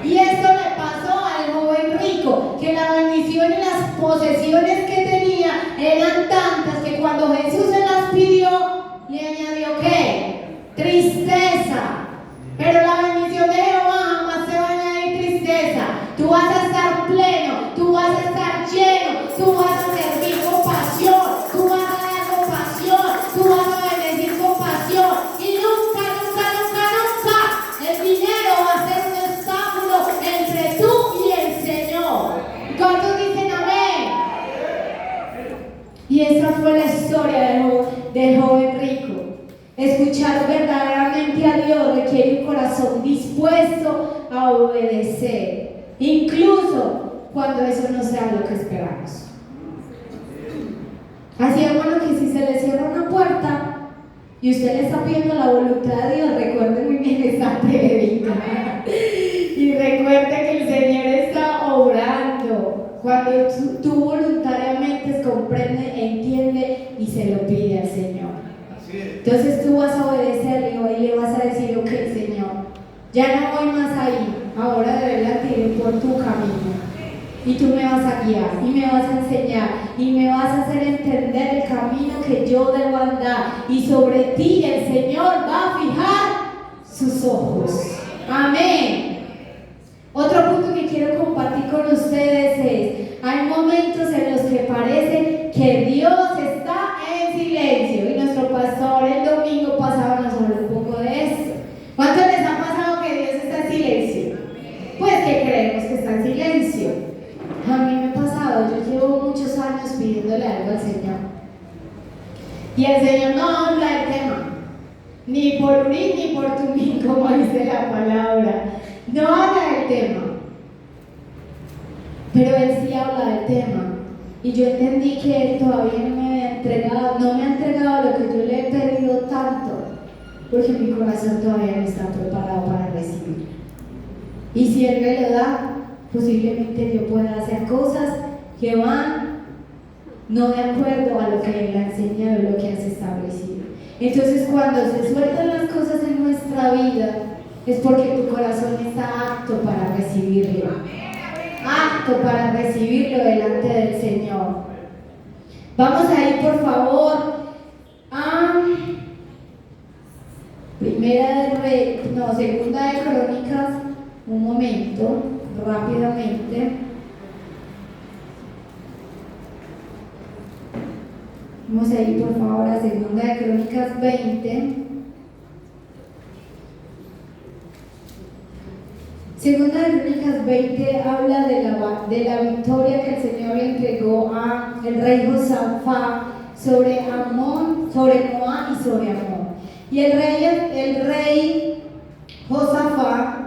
Y esto le pasó al joven rico, que la bendición y las posesiones que tenía eran tantas que cuando Jesús se las pidió, le añadió ¿qué? Tristeza. Pero la bendición de Jehová jamás te va a añadir tristeza. Tú vas a estar pleno, tú vas a estar lleno, tú vas a servir con pasión, tú vas a dar con pasión, tú vas a bendecir con pasión. Y nunca, nunca, nunca, nunca el dinero va a ser un obstáculo entre tú y el Señor. ¿Cuántos dicen amén? Y esa fue la historia del joven rico. Escuchar verdaderamente a Dios requiere un corazón dispuesto a obedecer, incluso cuando eso no sea lo que esperamos. Así, hermano, que si se le cierra una puerta y usted le está pidiendo la voluntad de Dios, recuerde muy bien esa prédica y recuerde que el Señor está obrando cuando tú voluntariamente comprende, entiende y se lo pide al Señor. Entonces tú vas a obedecerle y le vas a decir: ok, Señor, ya no voy más ahí, ahora de verdad te iré por tu camino y tú me vas a guiar y me vas a enseñar y me vas a hacer entender el camino que yo debo andar, y sobre ti el Señor va a fijar sus ojos. Amén. Otro punto que quiero compartir con ustedes es: hay momentos en los que parece que Dios está en silencio, y nuestro pastor el domingo pasado nos habló un poco de eso. ¿Cuántos les ha pasado que Dios está en silencio? Pues que creemos que está en silencio. A mí me ha pasado, yo llevo muchos años pidiéndole algo al Señor y el Señor no habla del tema, ni por mí ni por tu mí, como dice la palabra. No habla del tema, pero Él sí habla del tema. Y yo entendí que Él todavía no me ha entregado lo que yo le he pedido tanto, porque mi corazón todavía no está preparado para recibir. Y si Él me lo da, posiblemente yo pueda hacer cosas que van no de acuerdo a lo que Él ha enseñado y lo que has establecido. Entonces, cuando se sueltan las cosas en nuestra vida, es porque tu corazón está apto para recibirlo. Apto para recibirlo delante del Señor. Vamos a ir, por favor, a Segunda de Crónicas, un momento, rápidamente. Vamos a ir, por favor, a Segunda de Crónicas 20. Segunda de Crónicas 20 habla de la victoria que el Señor le entregó a el rey Josafat sobre Moab y sobre Amón. Y el rey Josafat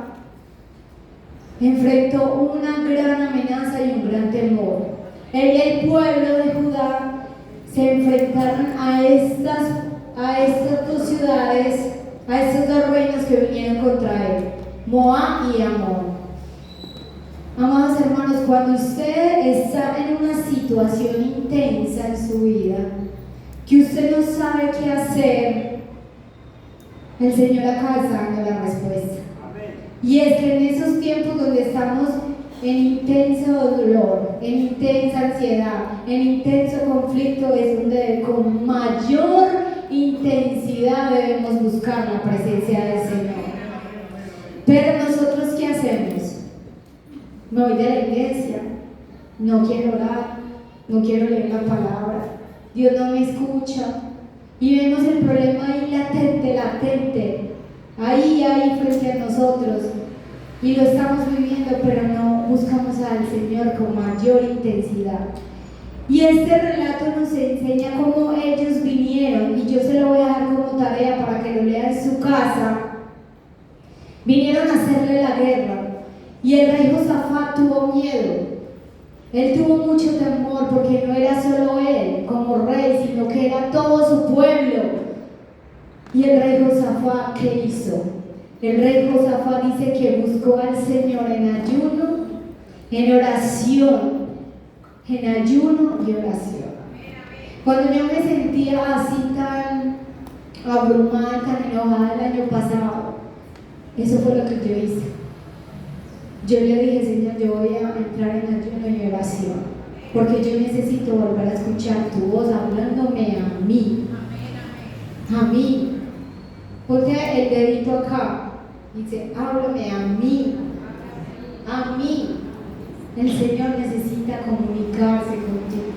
enfrentó una gran amenaza y un gran temor. Él y el pueblo de Judá se enfrentaron a estas dos ciudades, a estos dos reinos que vinieron contra él, Moab y Amón. Amados hermanos, cuando usted está en una situación intensa en su vida, que usted no sabe qué hacer, el Señor acá está dando la respuesta. Y es que en esos tiempos donde estamos en intenso dolor, en intensa ansiedad, en intenso conflicto, es donde con mayor intensidad debemos buscar la presencia del Señor. Pero nosotros, ¿qué hacemos? Me voy de la iglesia, no quiero orar, no quiero leer la palabra, Dios no me escucha, y vemos el problema ahí latente, ahí frente a nosotros, y lo estamos viviendo, pero no buscamos al Señor con mayor intensidad. Y este relato nos enseña cómo ellos vinieron, y yo se lo voy a dejar como tarea para que lo lea en su casa. Vinieron a hacerle la guerra, y el rey Josafat tuvo miedo. Él tuvo mucho temor porque no era solo él como rey, sino que era todo su pueblo. Y el rey Josafat, ¿qué hizo? El rey Josafat dice que buscó al Señor en ayuno, en oración, en ayuno y oración. Cuando yo me sentía así tan abrumada, tan enojada el año pasado, eso fue lo que yo hice. Yo le dije, Señor, yo voy a entrar en ayuno y oración, porque yo necesito volver a escuchar tu voz hablándome a mí. A mí. Ponte el dedito acá y dice, háblame a mí. A mí. El Señor necesita comunicarse contigo.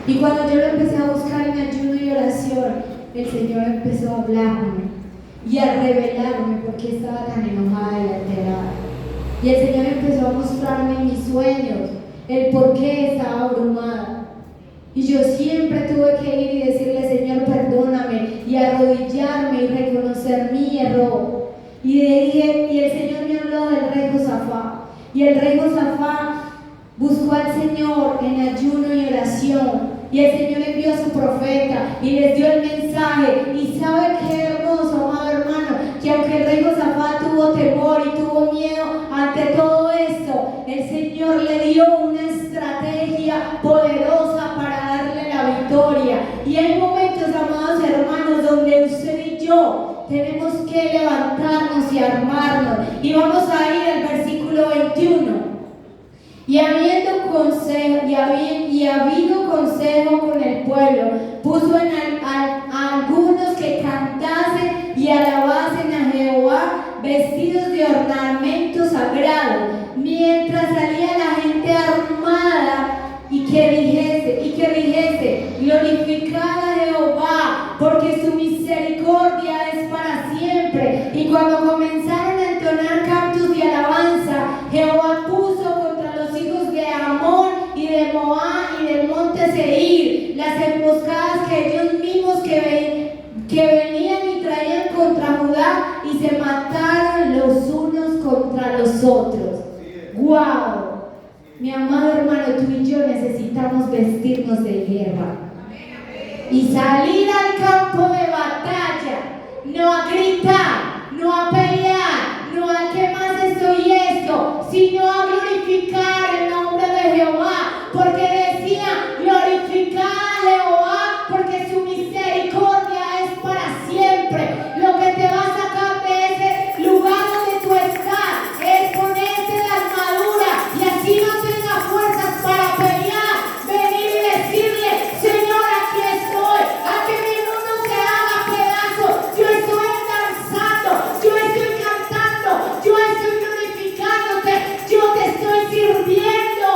Y cuando yo lo empecé a buscar en ayuno y oración, el Señor empezó a hablarme y a revelarme por qué estaba tan enojada y alterada. Y el Señor empezó a mostrarme en mis sueños el por qué estaba abrumada. Y yo siempre tuve que ir y decirle, Señor, perdóname, y arrodillarme y reconocer mi error. Y el Señor me habló del rey Josafat. Y el rey Josafat buscó al Señor en ayuno y oración. Y el Señor envió a su profeta y les dio el mensaje. Y sabe qué hermoso, amado hermano, que aunque el rey Josafat tuvo temor y tuvo miedo ante todo esto, el Señor le dio una estrategia poderosa para darle la victoria. Y hay momentos, amados hermanos, donde usted y yo tenemos que levantarnos y armarnos. Y vamos a ir al versículo 21. Y habiendo consejo con el pueblo, puso a algunos que cantasen y alabasen a Jehová, vestidos de ornamento sagrado, mientras salía la gente armada, y que dijese, glorificad a Jehová, porque su misericordia es para siempre. Y cuando comenzaron a entonar cantos de alabanza, Jehová puso contra los hijos de Amón y de Moab y del monte Seir las emboscadas que ellos mismos que venían y traían contra Judá, y se mataron los unos contra los otros. ¡Wow! Mi amado hermano, tú y yo necesitamos vestirnos de guerra y salir al campo de batalla, no a gritar, no a pelear, no a que más esto y esto, sino a glorificar el nombre de Jehová, porque decía, glorificar a Jehová, porque su misericordia es para siempre. Lo que te va a sacar de ese lugar donde tú estás es ponerte la armadura, y así no tengas fuerzas para pelear, venir y decirle, Señor, aquí estoy, a que mi mundo se haga pedazo. Yo estoy danzando, yo estoy cantando, yo estoy glorificándote, yo te estoy sirviendo,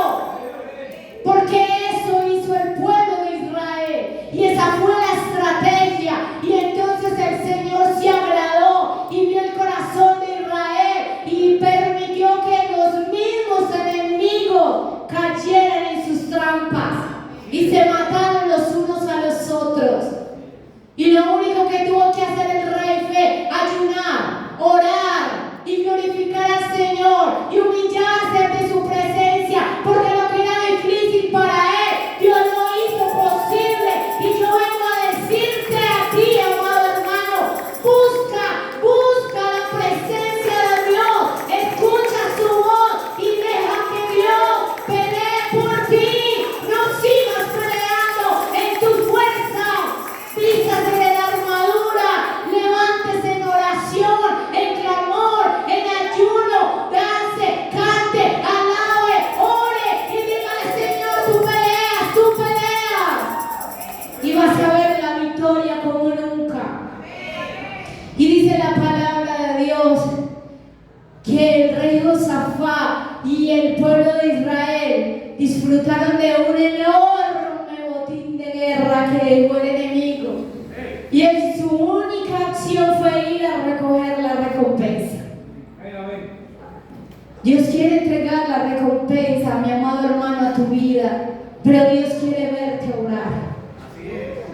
porque eso hizo el pueblo de Israel, y esa fue la estrategia. Y entonces el Señor se agradó y vio el corazón de Israel y permitió que los mismos enemigos cayeran en sus trampas y se mataron los unos a los otros. Y lo único que tuvo que hacer el rey fue ayunar, orar y glorificar al Señor y humillarse ante su presencia, porque lo que era difícil para él, Dios lo hizo posible. Y yo vengo a decirte a ti, amado hermano, busca la presencia de Dios, escucha su voz y deja que Dios pelee por ti. No sigas peleando en tu fuerza. Vístase de la armadura, levántese en oración, en clamor, en ayuno, dance, cante, alabe, ore y dígale, Señor, tú peleas, y vas a ver la victoria como nunca. Y dice la palabra de Dios que el rey Josafat y el pueblo de Israel disfrutaron de un enorme botín de guerra que dejó el enemigo, y su única acción fue ir a recoger la recompensa. Dios quiere entregar la recompensa, mi amado hermano, a tu vida, pero Dios quiere verte orar.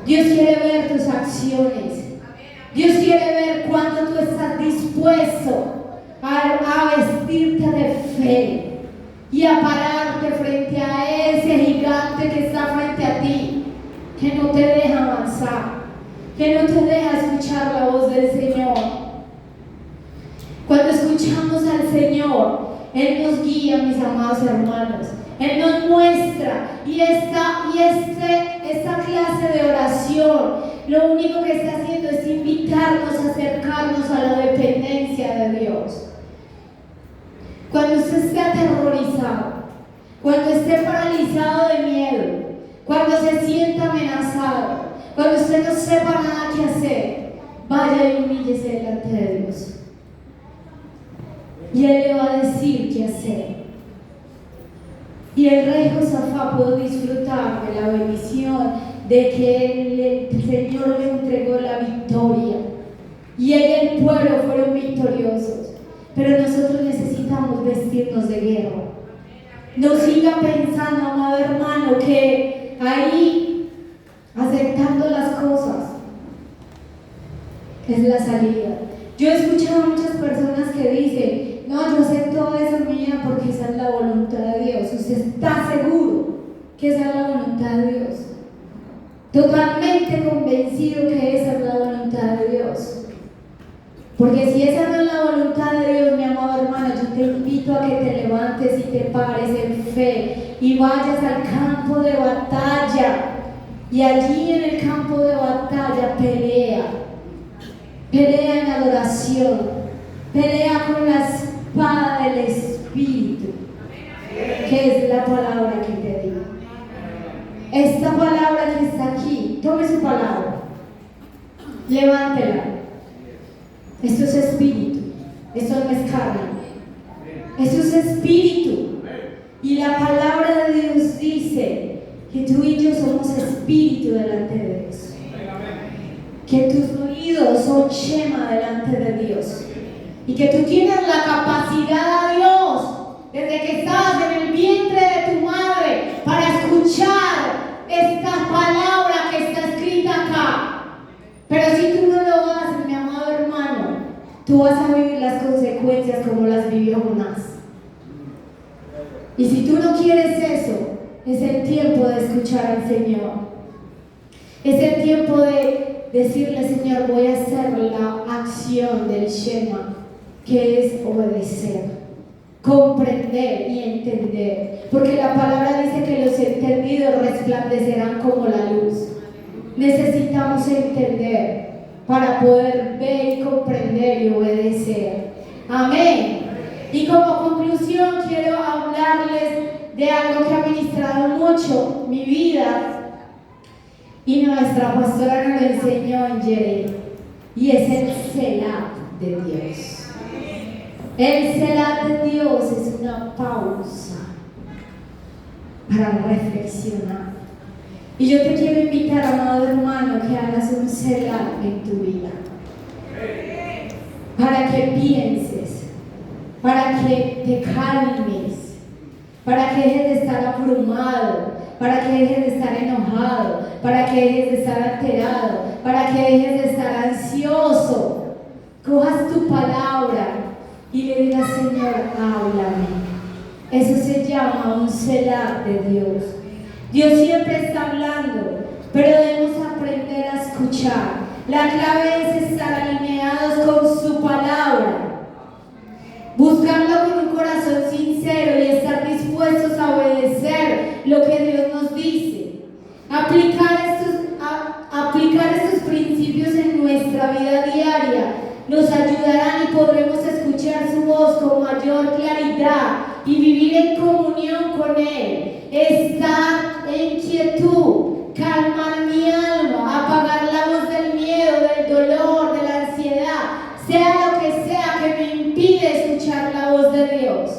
Dios quiere ver tus acciones. Dios quiere ver cuando tú estás dispuesto a vestirte de fe. y a pararte frente a ese gigante que está frente a ti, que no te deja avanzar, que no te deja escuchar la voz del Señor. Cuando escuchamos al Señor, Él nos guía, mis amados hermanos. Él nos muestra, y esta clase de oración, lo único que está haciendo es invitarnos a acercarnos a la dependencia de Dios. Cuando usted esté aterrorizado, cuando esté paralizado de miedo, cuando se sienta amenazado, cuando usted no sepa nada que hacer, vaya y humíllese delante de Dios. Y Él le va a decir qué hacer. Y el rey Josafat pudo disfrutar de la bendición de que el Señor le entregó la victoria. Y él y el pueblo fueron victoriosos. Pero nosotros necesitamos vestirnos de guerra. No siga pensando, amado hermano, que ahí, aceptando las cosas, es la salida. Yo he escuchado a muchas personas que dicen: no, yo acepto eso en mi vida porque esa es la voluntad de Dios. ¿Usted está seguro que esa es la voluntad de Dios? Totalmente convencido que esa es la voluntad de Dios. Porque si esa no es la voluntad de Dios, mi amado hermano, yo te invito a que te levantes y te pares en fe y vayas al campo de batalla. Y allí en el campo de batalla pelea en adoración, pelea con la espada del Espíritu, que es la palabra que te digo. Esta palabra que está aquí, tome su palabra, levántela. Esto es espíritu, esto no es carne, esto es espíritu. Y la palabra de Dios dice que tú y yo somos espíritu delante de Dios, que tus oídos son shema delante de Dios, y que tú tienes la capacidad, Dios, desde que estabas en el vientre de tu madre, para escuchar esta palabra que está escrita acá. Pero si tú no lo haces, mi amado hermano, tú vas a vivir las consecuencias como las vivió Jonás. Y si tú no quieres eso, es el tiempo de escuchar al Señor. Es el tiempo de decirle: Señor, voy a hacer la acción del Shema, que es obedecer, comprender y entender. Porque la palabra dice que los entendidos resplandecerán como la luz. Necesitamos entender para poder ver y comprender y obedecer. Amén. Y como conclusión quiero hablarles de algo que ha ministrado mucho mi vida, y nuestra pastora nos lo enseñó en Jerez, y es el Selah de Dios. El Selah de Dios es una pausa para reflexionar. Y yo te quiero invitar, amado hermano, que hagas un Selah en tu vida, para que pienses, para que te calmes, para que dejes de estar abrumado, para que dejes de estar enojado, para que dejes de estar alterado, para que dejes de estar ansioso. Cojas tu palabra y le digas: Señor, háblame. Eso se llama un Selah de Dios. Dios siempre está hablando, pero debemos aprender a escuchar. La clave es estar alineados con su palabra, buscarlo con un corazón sincero y estar dispuestos a obedecer lo que Dios nos dice. Aplicar estos principios en nuestra vida diaria nos ayudarán y podremos escuchar su voz con mayor claridad y vivir en comunión con Él. Estar en quietud, calmar mi alma, apagar la voz del miedo, del dolor, de la ansiedad, sea lo que sea que me impide escuchar la voz de Dios.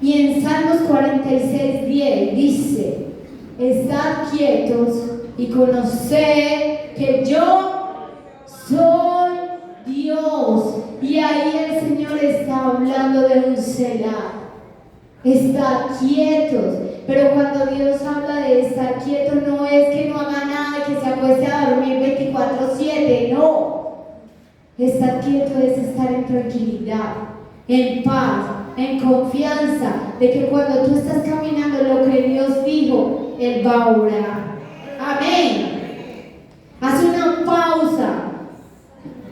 Y en Salmos 46:10 dice: estad quietos y conoced que yo soy Dios. Y ahí el Señor está hablando de un Selah. Estad quietos. Pero cuando Dios habla de estar quieto, no es que no haga nada y que se acueste a dormir 24/7, no. Estar quieto es estar en tranquilidad, en paz, en confianza de que cuando tú estás caminando lo que Dios dijo, Él va a obrar. Amén. Haz una pausa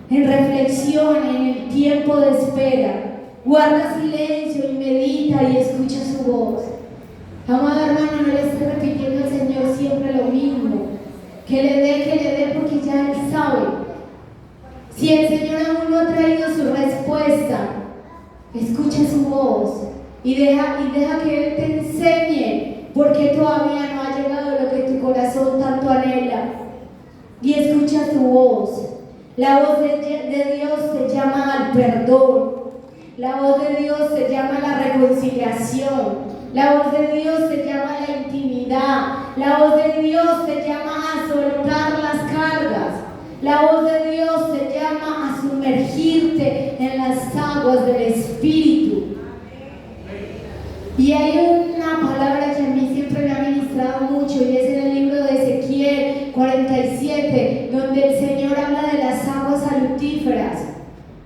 en reflexión, en el tiempo de espera. Guarda silencio y medita y escucha su voz. Amado hermano, no le esté repitiendo al Señor siempre lo mismo. Que le dé, porque ya Él sabe. Si el Señor aún no ha traído su respuesta, escucha su voz y deja que Él te enseñe, porque todavía no ha llegado lo que tu corazón tanto anhela. Y escucha su voz. La voz de Dios se llama al perdón. La voz de Dios se llama la reconciliación. La voz de Dios se llama la intimidad. La voz de Dios se llama a soltar las cargas. La voz de Dios se llama a sumergirte en las aguas del Espíritu. Y hay una palabra que a mí siempre me ha ministrado mucho y es en el libro de Ezequiel 47, donde el Señor habla de las aguas salutíferas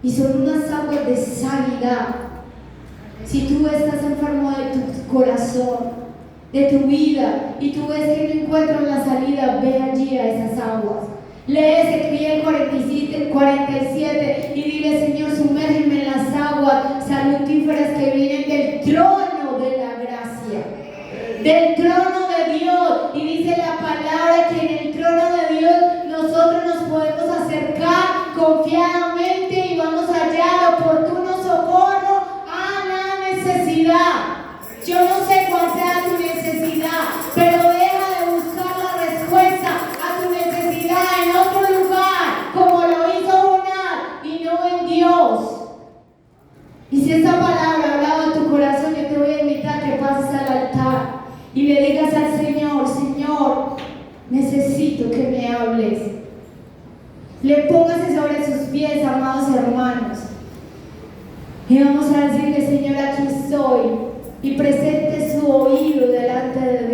y son unas aguas de sanidad. Si tú estás enfermo de tu corazón, de tu vida, y tú ves que no encuentras la salida, ve allí a esas aguas. Lee Ezequiel 47 y dile: Señor, sumérgeme en las aguas salutíferas que vienen del trono de la gracia, del trono de Dios. Y dice la palabra que en el trono de Dios nosotros nos podemos acercar confiadamente y vamos a hallar oportuno socorro a la necesidad. Yo no sé cuál sea tu necesidad, pero deja de buscar la respuesta a tu necesidad en otro lugar, como lo hizo Jonás, y no en Dios. Y si esta palabra hablaba a tu corazón, yo te voy a invitar a que pases al altar y le digas al Señor: Señor, necesito que me hables. Le póngase sobre sus pies, amados hermanos, y vamos a decirle: Señor, aquí estoy, y presente su oído delante de Dios.